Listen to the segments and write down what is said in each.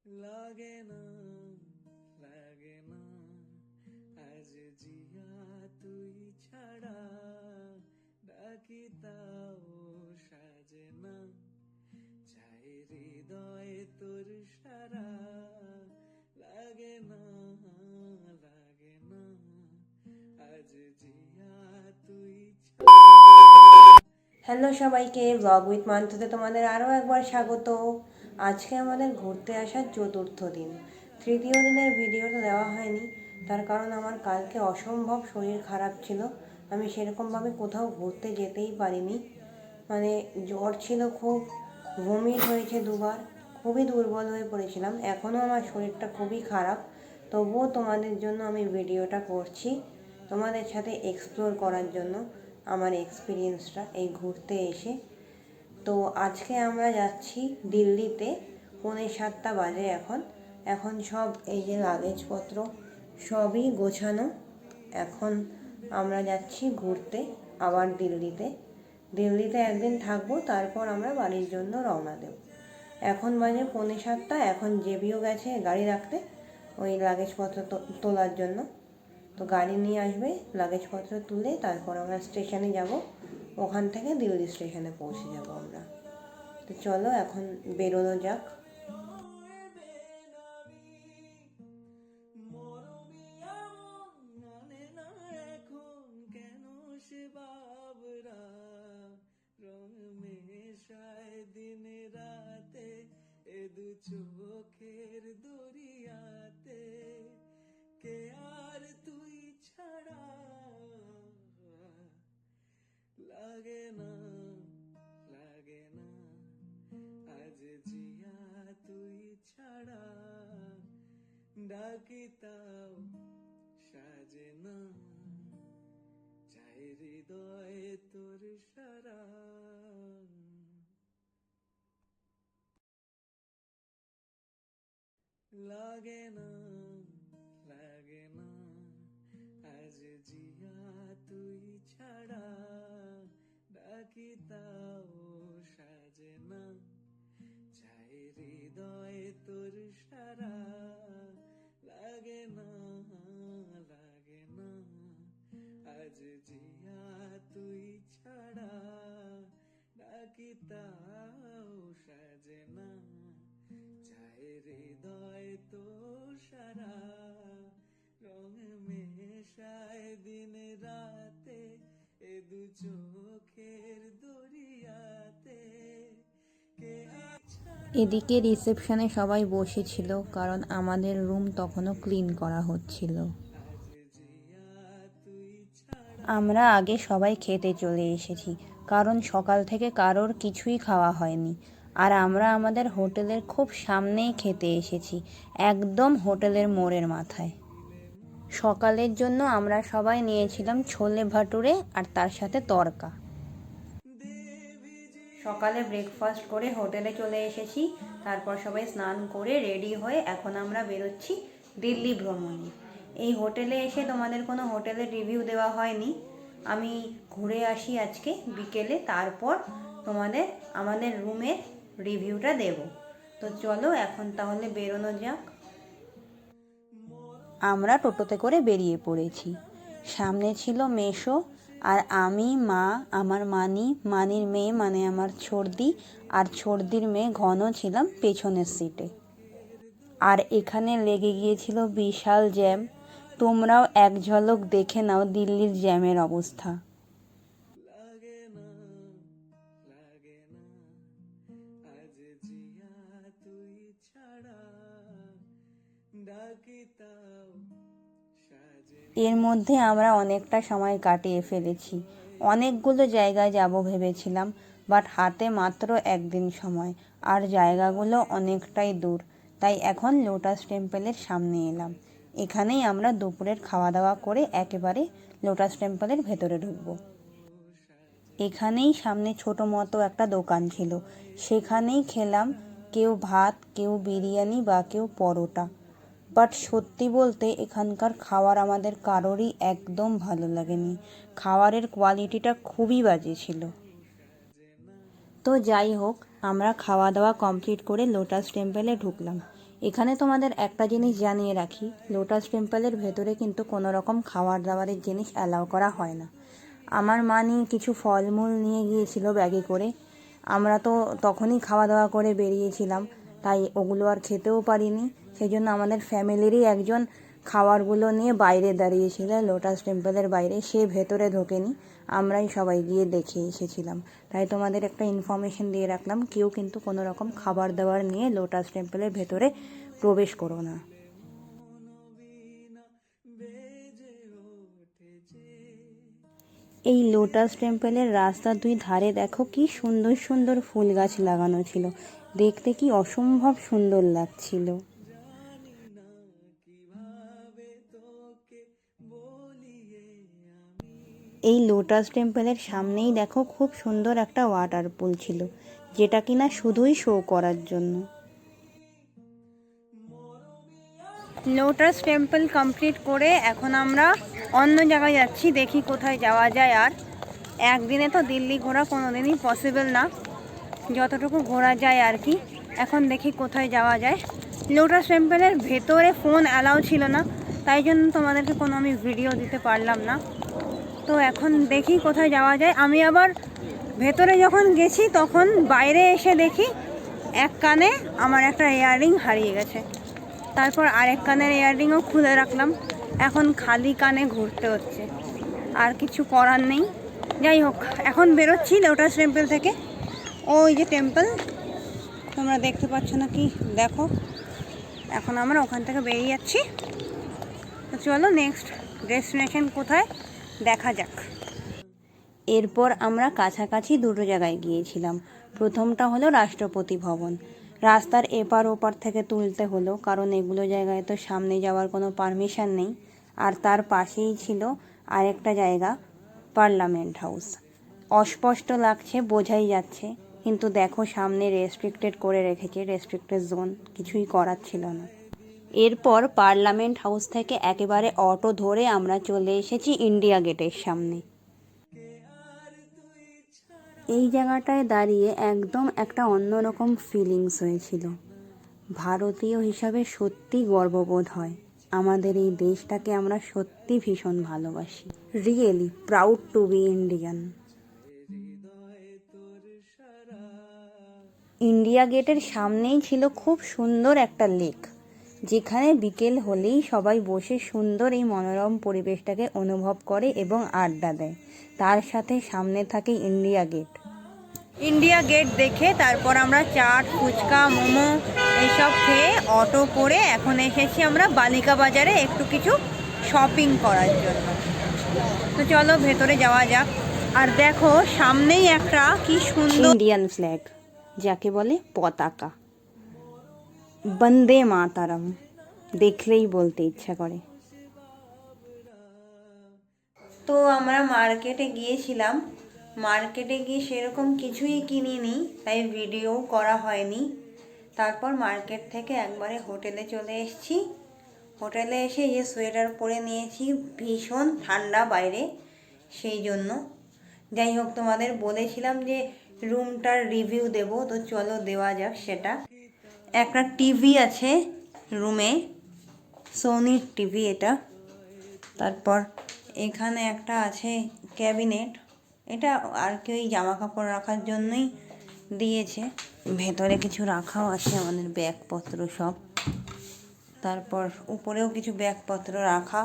লাগে না লাগে না আজ জিয়া তুই ছাড়া ডাকি তাও সাজে না চাই হৃদয় তোর সারা লাগে না লাগে না আজ জিয়া তুই হ্যালো সবাইকে, ব্লগ উইথ মান্থুতে তোমাদের আরও একবার স্বাগত। আজকে আমাদের ঘুরতে আসার চতুর্থ দিন। তৃতীয় দিনের ভিডিওটা দেওয়া হয়নি, তার কারণ আমার কালকে অসম্ভব শরীর খারাপ ছিল। আমি সেরকমভাবে কোথাও ঘুরতে যেতেই পারিনি। মানে জ্বর ছিল খুব, ভমিট হয়েছে দুবার, খুবই দুর্বল হয়ে পড়েছিলাম। এখনও আমার শরীরটা খুবই খারাপ, তবুও তোমাদের জন্য আমি ভিডিওটা করছি, তোমাদের সাথে এক্সপ্লোর করার জন্য আমার এক্সপিরিয়েন্সটা এই ঘুরতে এসে। তো আজকে আমরা যাচ্ছি দিল্লিতে, 6:45 বাজে এখন সব এই যে লাগেজপত্র সবই গোছানো। এখন আমরা যাচ্ছি ঘুরতে আবার দিল্লিতে একদিন থাকবো, তারপর আমরা বাড়ির জন্য রওনা দেব। এখন বাজে 6:45, এখন জেবিও গেছে গাড়ি রাখতে ওই লাগেজপত্র তোলার জন্য। তো গাড়ি নিয়ে আসবে, লাগেজপত্র তুলে তারপর আমরা স্টেশনে যাব, ওখান থেকে দিল্লি স্টেশনে পৌঁছে যাব আমরা। তো চলো এখন বেরোনো যাক। দিন রাতে এ দু চোখের দরিয়াতে কে আর তুই ছাড়া লাগে না লাগে না আজ জিয়া তুই ছাড়া ডাকি তাও সাজে না চাই হৃদয়ে তোর সারা লাগে না লাগে না আজ জিয়া তুই ছাড়া ডাকি তাও সাজে না চাই হৃদয়ে তোর সারা লাগে না লাগে না আজ জিয়া তুই ছাড়া ডাকি তাও সাজে না চাই হৃদয় তোর সারা রং মেশায় দিন রাতে এ দু চোখের দরিয়াতে কে এদিকে রিসেপশনে সবাই বসেছিল, কারণ আমাদের রুম তখনও ক্লিন করা হচ্ছিল। আমরা আগে সবাই খেতে চলে এসেছি, কারণ সকাল থেকে কারোর কিছুই খাওয়া হয়নি। আর আমরা আমাদের হোটেলের খুব সামনেই খেতে এসেছি, একদম হোটেলের মোড়ের মাথায়। সকালের জন্য আমরা সবাই নিয়েছিলাম ছোলে ভাটুরে আর তার সাথে তড়কা। সকালে ব্রেকফাস্ট করে হোটেলে চলে এসেছি, তারপর সবাই স্নান করে রেডি হয়ে এখন আমরা বেরোচ্ছি দিল্লি ভ্রমণে। এই হোটেলে এসে তোমাদের কোনো হোটেলের রিভিউ দেওয়া হয়নি, আমি ঘুরে আসি আজকে বিকেলে, তারপর তোমাদের আমাদের রুমের রিভিউটা দেব। তো চলো এখন তাহলে বেরোনো যাক। আমরা টোটোতে করে বেরিয়ে পড়েছি। সামনে ছিল মেশো, আর আমি, মা, আমার মানির মেয়ে মানে আমার ছর্দি, আর ছর্দির মেয়ে ঘন ছিলাম পেছনের সিটে। আর এখানে লেগে গিয়েছিল বিশাল জ্যাম। তোমরাও এক ঝলক দেখে নাও দিল্লির জ্যামের অবস্থা। লাগে না লাগে না আজ জিয়া তুই ছাড়া ডাকি তাও সাজে এর মধ্যে আমরা অনেকটা সময় কাটিয়ে ফেলেছি। অনেকগুলো জায়গায় যাব ভেবেছিলাম, বাট হাতে মাত্র একদিন সময়, আর জায়গাগুলো অনেকটাই দূর। তাই এখন লোটাস টেম্পলের সামনে এলাম। এখানেই আমরা দুপুরের খাওয়া দাওয়া করে একেবারে লোটাস টেম্পলের ভেতরে ঢুকব। এখানেই সামনে ছোটো মতো একটা দোকান ছিল, সেখানেই খেলাম, কেউ ভাত, কেউ বিরিয়ানি বা কেউ পরোটা। বাট সত্যি বলতে এখানকার খাবার আমাদের কারোরই একদম ভালো লাগেনি, খাবারের কোয়ালিটিটা খুবই বাজে ছিল। তো যাই হোক, আমরা খাওয়া দাওয়া কমপ্লিট করে লোটাস টেম্পলে ঢুকলাম। এখানে তোমাদের একটা জিনিস জানিয়ে রাখি, লোটাস টেম্পলের ভেতরে কিন্তু কোনো রকম খাবার দাবারের জিনিস অ্যালাউ করা হয় না। আমার মা নিয়ে কিছু ফলমূল নিয়ে গিয়েছিল ব্যাগে করে, আমরা তো তখনই খাওয়া দাওয়া করে বেরিয়েছিলাম, তাই ওগুলো আর খেতেও পারিনি। সেই জন্য আমাদের ফ্যামিলিরই একজন খাবারগুলো নিয়ে বাইরে দাঁড়িয়েছিল লোটাস টেম্পলের বাইরে, সে ভেতরে ঢোকেনি, আমরাই সবাই গিয়ে দেখে এসেছিলাম। তাই তোমাদের একটা ইনফরমেশন দিয়ে রাখলাম, কেউ কিন্তু কোনো রকম খাবার দাবার নিয়ে লোটাস টেম্পলের ভেতরে প্রবেশ করো না। এই লোটাস টেম্পলের রাস্তার দুই ধারে দেখো কি সুন্দর সুন্দর ফুল গাছ লাগানো ছিল, দেখতে কি অসম্ভব সুন্দর লাগছিল। এই লোটাস টেম্পলের সামনেই দেখো খুব সুন্দর একটা ওয়াটার পুল ছিল, যেটা কিনা শুধুই শো করার জন্য। লোটাস টেম্পল কমপ্লিট করে এখন আমরা অন্য জায়গায় যাচ্ছি, দেখি কোথায় যাওয়া যায়। আর একদিনে তো দিল্লি ঘোরা কোনোদিনই পসিবল না, যতটুকু ঘোরা যায় আর কি। এখন দেখি কোথায় যাওয়া যায়। লোটাস টেম্পলের ভেতরে ফোন অ্যালাউ ছিল না, তাই জন্য তোমাদেরকে কোনো আমি ভিডিও দিতে পারলাম না। তো এখন দেখি কোথায় যাওয়া যায়। আমি আবার ভেতরে যখন গেছি তখন বাইরে এসে দেখি এক কানে আমার একটা ইয়াররিং হারিয়ে গেছে, তারপর আরেক কানের ইয়াররিংও খুলে রাখলাম। এখন খালি কানে ঘুরতে হচ্ছে, আর কিছু করার নেই। যাই হোক, এখন বেরোচ্ছি লোটাস টেম্পল থেকে। ওই যে টেম্পল তোমরা দেখতে পাচ্ছ না কি, দেখো। এখন আমরা ওখান থেকে বেরিয়ে যাচ্ছি। তো চলো নেক্সট ডেস্টিনেশন কোথায় দেখা যাক। এরপর আমরা কাছাকাছি দুটো জায়গায় গিয়েছিলাম। প্রথমটা হলো রাষ্ট্রপতি ভবন। রাস্তার এপার ওপার থেকে তুলতে হলো, কারণ এগুলো জায়গায় তো সামনে যাওয়ার কোনো পারমিশন নেই। আর তার পাশেই ছিল আরেকটা জায়গা, পার্লামেন্ট হাউস। অস্পষ্ট লাগছে, বোঝাই যাচ্ছে, কিন্তু দেখো সামনে রেস্ট্রিক্টেড করে রেখেছে, রেস্ট্রিক্টেড জোন, কিছুই করার ছিল না। এরপর পার্লামেন্ট হাউস থেকে একেবারে অটো ধরে আমরা চলে এসেছি ইন্ডিয়া গেটের সামনে। এই জায়গাটায় দাঁড়িয়ে একদম একটা অন্যরকম ফিলিংস হয়েছিল। ভারতীয় হিসাবে সত্যি গর্ববোধ হয়, আমাদের এই দেশটাকে আমরা সত্যি ভীষণ ভালোবাসি। Really proud to be Indian. India গেটের সামনেই ছিল খুব সুন্দর একটা লেক, যেখানে বিকেল হলেই সবাই বসে সুন্দর এই মনোরম পরিবেশটাকে অনুভব করে এবং আড্ডা দেয়। তার সাথে সামনে থাকে ইন্ডিয়া গেট। ইন্ডিয়া গেট দেখে তারপর আমরা চাট, ফুচকা, মোমো এইসব খেয়ে অটো করে এখন এসেছি আমরা বালিকা বাজারে একটু কিছু শপিং করার জন্য। তো চলো ভেতরে যাওয়া যাক। আর দেখো সামনেই একটা কি সুন্দর ইন্ডিয়ান ফ্ল্যাগ, যাকে বলে পতাকা, বন্দে মাতারম, দেখলেই বলতে ইচ্ছা করে। তো আমরা মার্কেটে গিয়েছিলাম, মার্কেটে গিয়ে সেরকম কিছুই কিনিনি, তাই ভিডিও করা হয়নি। তারপর মার্কেট থেকে একবারে হোটেলে চলে এসেছি। হোটেলে এসে যে সোয়েটার পরে নিয়েছি, ভীষণ ঠান্ডা বাইরে, সেই জন্য। যাই হোক, তোমাদের বলেছিলাম যে রুমটার রিভিউ দেব, তো চলো দেওয়া যাক সেটা। একটা টিভি আছে রুমে, সোনির টিভি এটা। তারপর এখানে একটা আছে ক্যাবিনেট, এটা আর কি ওই জামা কাপড় রাখার জন্যই দিয়েছে। ভেতরে কিছু রাখাও আছে আমাদের ব্যাগপত্র সব। তারপর উপরেও কিছু ব্যাগপত্র রাখা।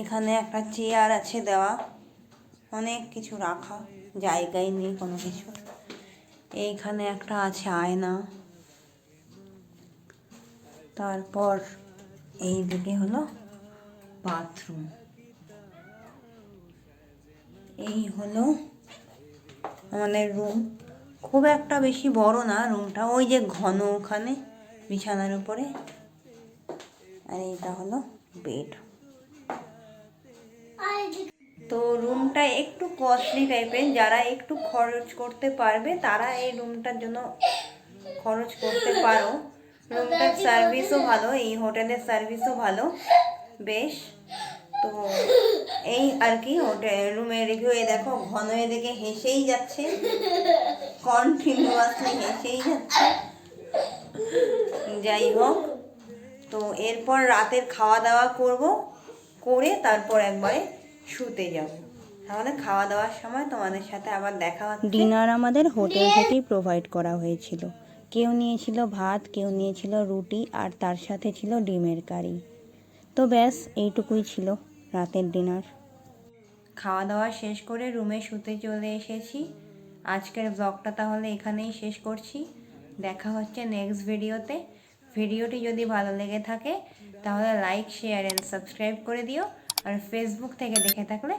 এখানে একটা চেয়ার আছে দেওয়া, অনেক কিছু রাখা, জায়গায় নেই কোনো কিছু। এইখানে একটা আছে আয়না। তারপর এই দিকে হলো বাথরুম। এই হলো আমাদের রুম। খুব একটা বেশি বড় না রুমটা, ওই যে ঘন ওখানে বিছানার উপরে। আর এইটা হলো বেড। তো রুমটা একটু কস্টলি টাইপের, যারা একটু খরচ করতে পারবে তারা এই রুমটার জন্য খরচ করতে পারো। রুমটার সার্ভিসও ভালো, এই হোটেলের সার্ভিসও ভালো বেশ। তো এই আর কি হোটেল রুমে রিভিউ। দেখো ঘন এদিকে হেসেই যাচ্ছে, কন্টিনিউয়াসলি হেসেই যাচ্ছে। যাই হোক, তো এরপর রাতের খাওয়া দাওয়া করব, করে তারপর একবারে শুতে যাব। তাহলে খাওয়া দাওয়ার সময় তোমাদের সাথে আবার দেখা হচ্ছে। ডিনার আমাদের হোটেল থেকেই প্রোভাইড করা হয়েছিল। কেউ নিয়েছিল ভাত, কেউ নিয়েছিল রুটি, আর তার সাথে ছিল ডিমের কারি। তো ব্যাস এইটুকুই ছিল রাতের ডিনার। খাওয়া দাওয়া শেষ করে রুমে শুতে চলে এসেছি। আজকের ব্লগটা তাহলে এখানেই শেষ করছি। দেখা হচ্ছে নেক্সট ভিডিওতে। ভিডিওটি যদি ভালো লেগে থাকে তাহলে লাইক, শেয়ার অ্যান্ড সাবস্ক্রাইব করে দিও। আর ফেসবুক থেকে দেখে থাকলে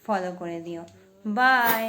ফলো করে দিও। বাই।